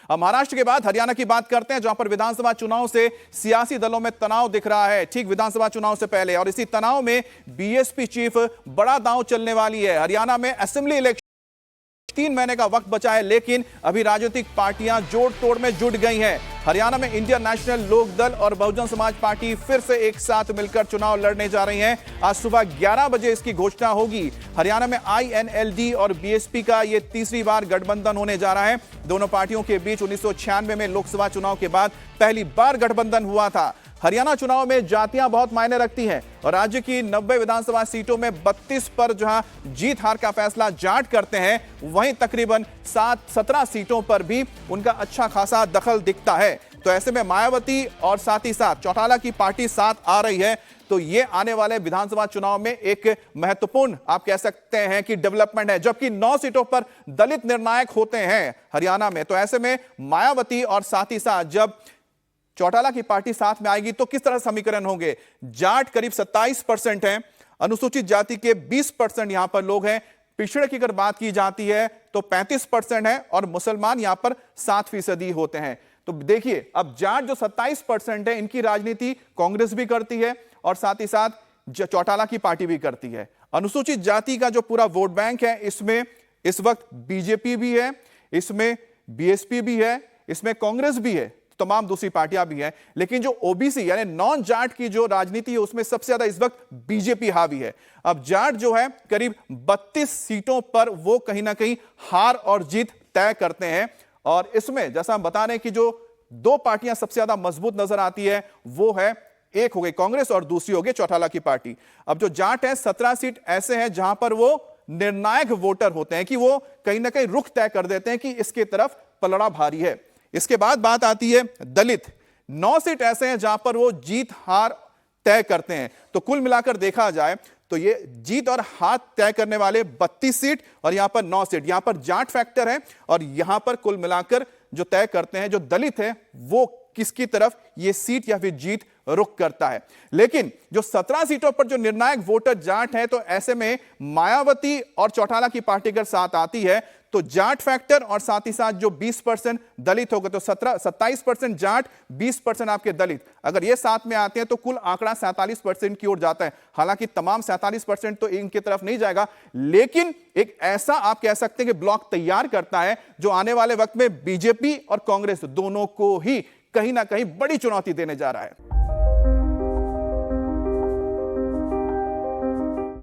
अब महाराष्ट्र के बाद हरियाणा की बात करते हैं, जहां पर विधानसभा चुनाव से सियासी दलों में तनाव दिख रहा है, ठीक विधानसभा चुनाव से पहले। और इसी तनाव में बीएसपी चीफ बड़ा दांव चलने वाली है। हरियाणा में असेंबली इलेक्शन 3 महीने का वक्त बचा है, लेकिन अभी राजनीतिक पार्टियां जोड़ तोड़ में जुट गई हैं। हरियाणा में इंडियन नेशनल लोक दल और बहुजन समाज पार्टी फिर से एक साथ मिलकर चुनाव लड़ने जा रही हैं। आज सुबह 11 बजे इसकी घोषणा होगी। हरियाणा में आईएनएलडी और बीएसपी का यह तीसरी बार गठबंधन होने जा रहा है। दोनों पार्टियों के बीच 1996 में लोकसभा चुनाव के बाद पहली बार गठबंधन हुआ था। हरियाणा चुनाव में जातियां बहुत मायने रखती हैं और राज्य की 90 विधानसभा सीटों में 32 पर जहां जीत हार का फैसला जाट करते हैं, वहीं तकरीबन 17 सीटों पर भी उनका अच्छा खासा दखल दिखता है। तो ऐसे में मायावती और साथ ही साथ चौटाला की पार्टी साथ आ रही है, तो ये आने वाले विधानसभा चुनाव में एक महत्वपूर्ण आप कह सकते हैं कि डेवलपमेंट है। जबकि 9 सीटों पर दलित निर्णायक होते हैं हरियाणा में, तो ऐसे में मायावती और साथ ही साथ जब चौटाला की पार्टी साथ में आएगी तो किस तरह समीकरण होंगे। जाट करीब 27% हैं, अनुसूचित जाति के 20% यहां पर लोग हैं, पिछड़े की अगर बात की जाती है तो 35% है और मुसलमान यहां पर 7% होते हैं। तो देखिए, अब जाट जो 27% है, इनकी राजनीति कांग्रेस भी करती है और साथ ही साथ चौटाला की पार्टी भी करती है। अनुसूचित जाति का जो पूरा वोट बैंक है, इसमें इस वक्त बीजेपी भी है, इसमें बीएसपी भी है, इसमें कांग्रेस भी है, तमाम दूसरी पार्टियां भी हैं। लेकिन जो ओबीसी यानी नॉन जाट की जो राजनीति है, उसमें सबसे ज्यादा इस वक्त बीजेपी हावी है। अब जाट जो है करीब 32 सीटों पर वो कहीं ना कहीं हार और जीत तय करते हैं। और इसमें जैसा हम बता रहे हैं कि जो 2 पार्टियां सबसे ज्यादा मजबूत नजर आती है, वो है, एक हो गई कांग्रेस और दूसरी हो गई चौटाला की पार्टी। अब जो जाट है, 17 सीट ऐसे हैं जहां पर वो निर्णायक वोटर होते हैं कि वो कहीं ना कहीं रुख तय कर देते हैं कि इसके तरफ पलड़ा भारी है। इसके बाद बात आती है दलित। 9 सीट ऐसे हैं जहां पर वो जीत हार तय करते हैं। तो कुल मिलाकर देखा जाए तो ये जीत और हार तय करने वाले 32 सीट और यहां पर 9 सीट, यहां पर जाट फैक्टर है और यहां पर कुल मिलाकर जो तय करते हैं जो दलित है, वो किसकी तरफ ये सीट या फिर जीत रुख करता है। लेकिन जो 17 सीटों पर जो निर्णायक वोटर जाट है, तो ऐसे में मायावती और चौटाला की पार्टी अगर साथ आती है तो जाट फैक्टर और साथ ही साथ जो 20% दलित होगा, तो 27% जाट, 20% आपके दलित, अगर ये साथ में आते हैं तो कुल आंकड़ा 47% की ओर जाता है। हालांकि तमाम 47% तो इनकी तरफ नहीं जाएगा, लेकिन एक ऐसा आप कह सकते हैं कि ब्लॉक तैयार करता है जो आने वाले वक्त में बीजेपी और कांग्रेस दोनों को ही कहीं ना कहीं बड़ी चुनौती देने जा रहा है।